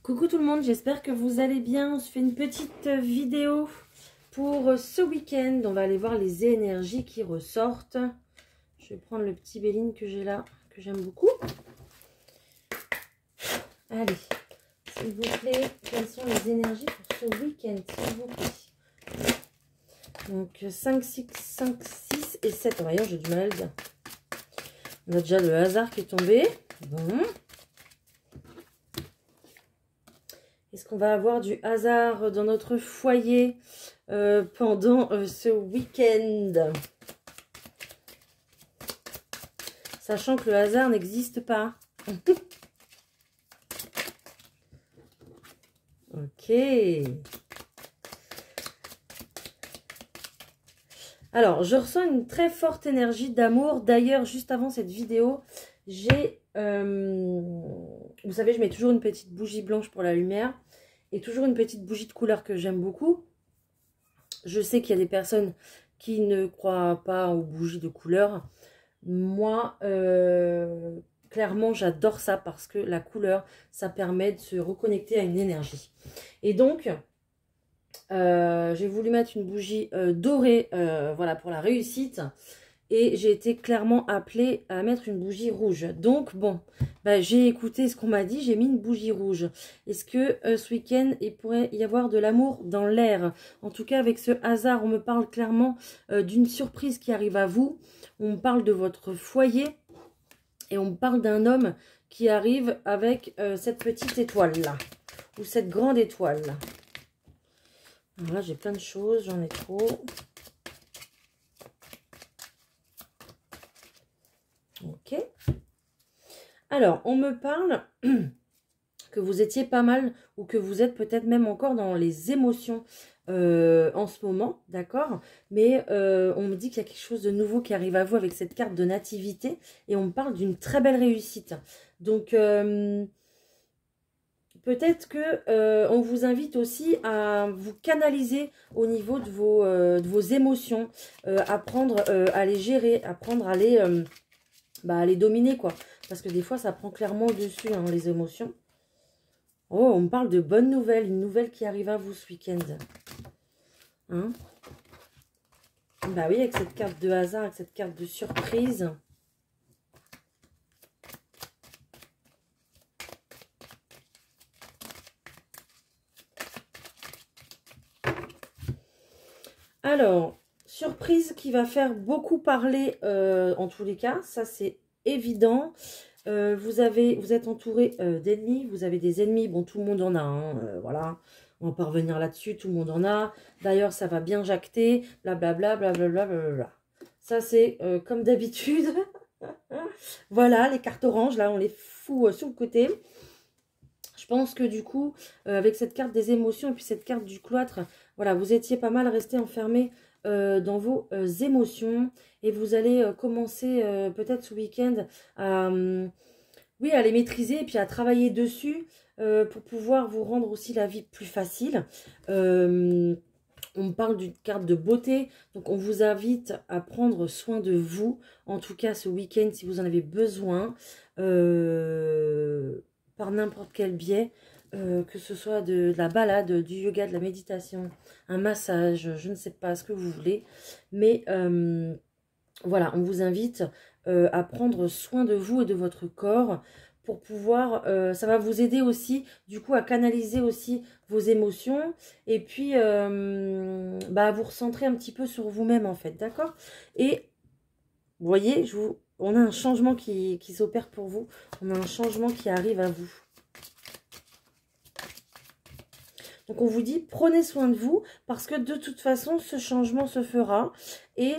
Coucou tout le monde, j'espère que vous allez bien. On se fait une petite vidéo pour ce week-end. On va aller voir les énergies qui ressortent. Je vais prendre le petit Béline que j'ai là, que j'aime beaucoup. Allez, s'il vous plaît, quelles sont les énergies pour ce week-end, s'il vous plaît? Donc 5, 6, 5, 6 et 7. Oh, voyons, j'ai du mal à le dire. On a déjà le hasard qui est tombé. Bon. Est-ce qu'on va avoir du hasard dans notre foyer pendant ce week-end? Sachant que le hasard n'existe pas. Ok. Alors, je ressens une très forte énergie d'amour. D'ailleurs, juste avant cette vidéo, j'ai... vous savez, je mets toujours une petite bougie blanche pour la lumière. Et toujours une petite bougie de couleur que j'aime beaucoup. Je sais qu'il y a des personnes qui ne croient pas aux bougies de couleur. Moi, clairement, j'adore ça parce que la couleur, ça permet de se reconnecter à une énergie. Et donc... j'ai voulu mettre une bougie dorée, voilà, pour la réussite. Et j'ai été clairement appelée à mettre une bougie rouge. Donc, bon, bah, j'ai écouté ce qu'on m'a dit, j'ai mis une bougie rouge. Est-ce que ce week-end, il pourrait y avoir de l'amour dans l'air? En tout cas, avec ce hasard, on me parle clairement d'une surprise qui arrive à vous. On me parle de votre foyer. Et on me parle d'un homme qui arrive avec cette petite étoile-là. Ou cette grande étoile-là. Alors là, j'ai plein de choses, j'en ai trop. Ok. Alors, on me parle que vous étiez pas mal ou que vous êtes peut-être même encore dans les émotions en ce moment, d'accord? Mais on me dit qu'il y a quelque chose de nouveau qui arrive à vous avec cette carte de nativité et on me parle d'une très belle réussite. Donc... peut-être que on vous invite aussi à vous canaliser au niveau de vos émotions, apprendre à les gérer, apprendre à les dominer, quoi. Parce que des fois, ça prend clairement au dessus, hein, les émotions. Oh, on me parle de bonnes nouvelles, une nouvelle qui arrive à vous ce week-end. Hein? Bah oui, avec cette carte de hasard, avec cette carte de surprise. Alors, surprise qui va faire beaucoup parler en tous les cas, ça c'est évident. Vous êtes entouré d'ennemis, vous avez des ennemis, bon tout le monde en a, hein, voilà, on va pas revenir là-dessus, tout le monde en a. D'ailleurs ça va bien jacter, blablabla, blablabla, blablabla. Ça c'est comme d'habitude. Voilà, les cartes oranges, là on les fout sur le côté. Je pense que du coup, avec cette carte des émotions et puis cette carte du cloître, voilà, vous étiez pas mal resté enfermé dans vos émotions. Et vous allez commencer peut-être ce week-end à, oui, à les maîtriser et puis à travailler dessus pour pouvoir vous rendre aussi la vie plus facile. On me parle d'une carte de beauté, donc on vous invite à prendre soin de vous, en tout cas ce week-end si vous en avez besoin. Par n'importe quel biais, que ce soit de la balade, du yoga, de la méditation, un massage, je ne sais pas ce que vous voulez. Mais voilà, on vous invite à prendre soin de vous et de votre corps pour pouvoir, ça va vous aider aussi, du coup, à canaliser aussi vos émotions et puis à vous recentrer un petit peu sur vous-même, en fait, d'accord? Et vous voyez, on a un changement qui s'opère pour vous. On a un changement qui arrive à vous. Donc, on vous dit, prenez soin de vous parce que de toute façon, ce changement se fera. Et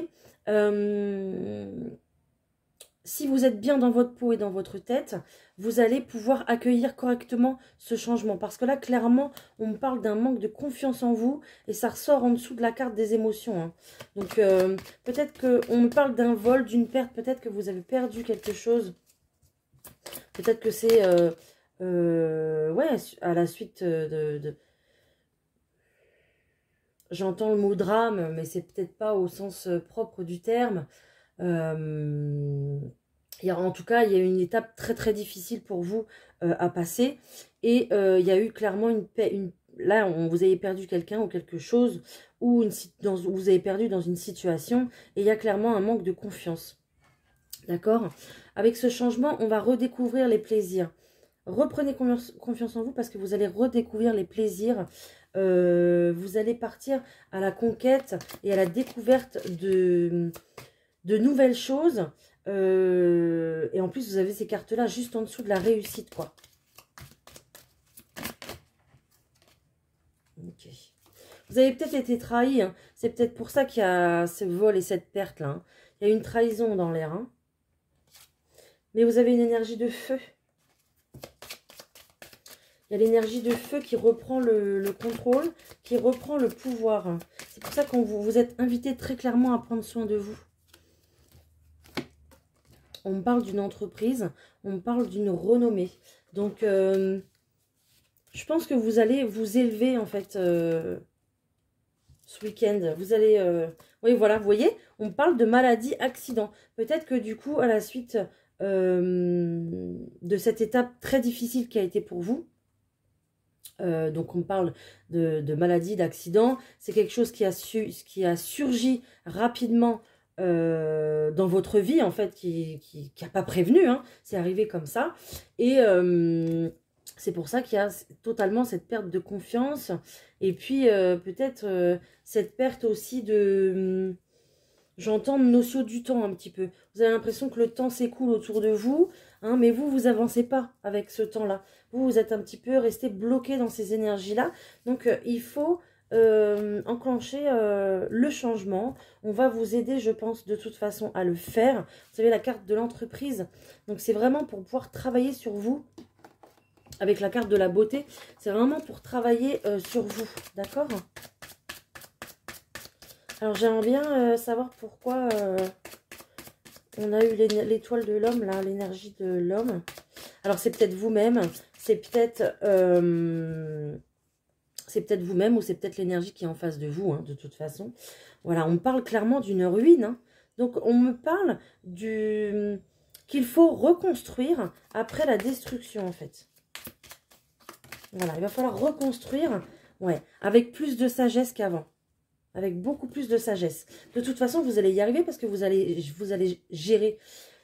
si vous êtes bien dans votre peau et dans votre tête, vous allez pouvoir accueillir correctement ce changement. Parce que là, clairement, on me parle d'un manque de confiance en vous et ça ressort en dessous de la carte des émotions. Hein. Donc, peut-être qu'on me parle d'un vol, d'une perte. Peut-être que vous avez perdu quelque chose. Peut-être que c'est ouais, à la suite j'entends le mot drame, mais c'est peut-être pas au sens propre du terme. En tout cas, il y a une étape très très difficile pour vous à passer. Et il y a eu clairement là, vous avez perdu quelqu'un ou quelque chose, ou vous avez perdu dans une situation, et il y a clairement un manque de confiance. D'accord? Avec ce changement, on va redécouvrir les plaisirs. Reprenez confiance en vous parce que vous allez redécouvrir les plaisirs. Vous allez partir à la conquête et à la découverte de nouvelles choses. Et en plus, vous avez ces cartes-là juste en dessous de la réussite, quoi. Ok. Vous avez peut-être été trahi. Hein. C'est peut-être pour ça qu'il y a ce vol et cette perte-là. Hein. Il y a une trahison dans l'air. Hein. Mais vous avez une énergie de feu. Il y a l'énergie de feu qui reprend le contrôle, qui reprend le pouvoir. C'est pour ça qu'on vous êtes invité très clairement à prendre soin de vous. On me parle d'une entreprise, on me parle d'une renommée. Donc, je pense que vous allez vous élever, en fait, ce week-end. Vous allez... oui, voilà, vous voyez, on me parle de maladie, accident. Peut-être que du coup, à la suite de cette étape très difficile qui a été pour vous, donc on parle de maladie, d'accident, c'est quelque chose qui a surgi rapidement dans votre vie, en fait, qui n'a pas prévenu, hein, c'est arrivé comme ça, et c'est pour ça qu'il y a totalement cette perte de confiance, et puis peut-être cette perte aussi de... J'entends notion du temps un petit peu. Vous avez l'impression que le temps s'écoule autour de vous, hein, mais vous avancez pas avec ce temps-là. Vous êtes un petit peu resté bloqué dans ces énergies-là. Donc, il faut enclencher le changement. On va vous aider, je pense, de toute façon à le faire. Vous savez, la carte de l'entreprise. Donc, c'est vraiment pour pouvoir travailler sur vous. Avec la carte de la beauté, c'est vraiment pour travailler sur vous. D'accord ? Alors, j'aimerais bien savoir pourquoi on a eu l'étoile de l'homme, là, l'énergie de l'homme. Alors, c'est peut-être vous-même, c'est peut-être vous-même ou c'est peut-être l'énergie qui est en face de vous, hein, de toute façon. Voilà, on me parle clairement d'une ruine. Hein. Donc, on me parle qu'il faut reconstruire après la destruction, en fait. Voilà, il va falloir reconstruire, ouais, avec plus de sagesse qu'avant. Avec beaucoup plus de sagesse. De toute façon, vous allez y arriver parce que vous allez gérer,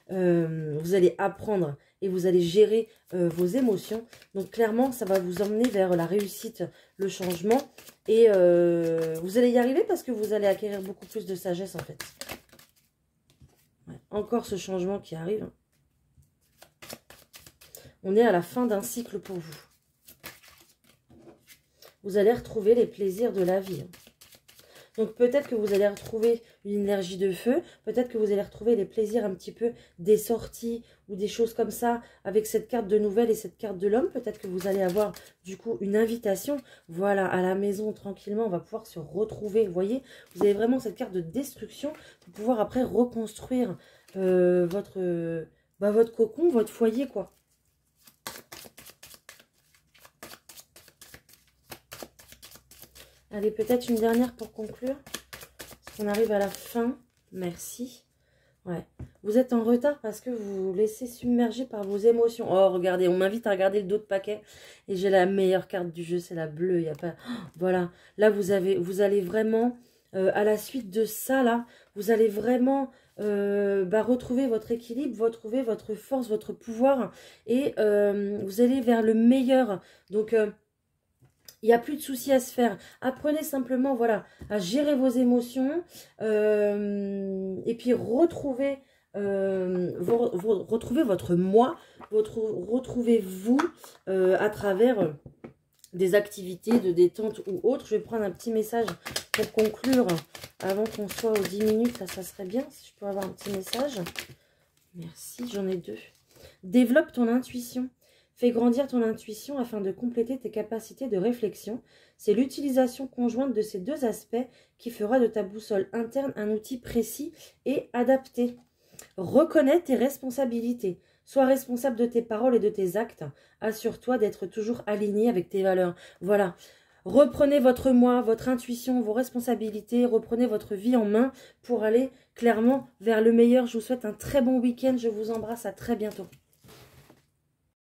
vous allez apprendre et vous allez gérer vos émotions. Donc, clairement, ça va vous emmener vers la réussite, le changement. Et vous allez y arriver parce que vous allez acquérir beaucoup plus de sagesse, en fait. Ouais. Encore ce changement qui arrive. On est à la fin d'un cycle pour vous. Vous allez retrouver les plaisirs de la vie. Donc peut-être que vous allez retrouver une énergie de feu, peut-être que vous allez retrouver les plaisirs un petit peu des sorties ou des choses comme ça avec cette carte de nouvelles et cette carte de l'homme. Peut-être que vous allez avoir du coup une invitation, voilà, à la maison tranquillement, on va pouvoir se retrouver. Vous voyez, vous avez vraiment cette carte de destruction pour pouvoir après reconstruire votre cocon, votre foyer, quoi. Allez, peut-être une dernière pour conclure. Parce qu'on arrive à la fin. Merci. Ouais. Vous êtes en retard parce que vous vous laissez submerger par vos émotions. Oh, regardez, on m'invite à regarder le dos de paquet. Et j'ai la meilleure carte du jeu, c'est la bleue. Il y a pas... Oh, voilà. Là, vous allez vraiment, à la suite de ça, là, vous allez vraiment retrouver votre équilibre, retrouver votre force, votre pouvoir. Et vous allez vers le meilleur. Donc... il n'y a plus de soucis à se faire. Apprenez simplement, voilà, à gérer vos émotions et puis retrouver votre moi, retrouvez-vous à travers des activités de détente ou autres. Je vais prendre un petit message pour conclure avant qu'on soit aux 10 minutes. Là, ça serait bien si je peux avoir un petit message. Merci, j'en ai 2. Développe ton intuition. Fais grandir ton intuition afin de compléter tes capacités de réflexion. C'est l'utilisation conjointe de ces deux aspects qui fera de ta boussole interne un outil précis et adapté. Reconnais tes responsabilités. Sois responsable de tes paroles et de tes actes. Assure-toi d'être toujours aligné avec tes valeurs. Voilà. reprenez votre moi, votre intuition, vos responsabilités, reprenez votre vie en main pour aller clairement vers le meilleur. Je vous souhaite un très bon week-end, je vous embrasse, à très bientôt.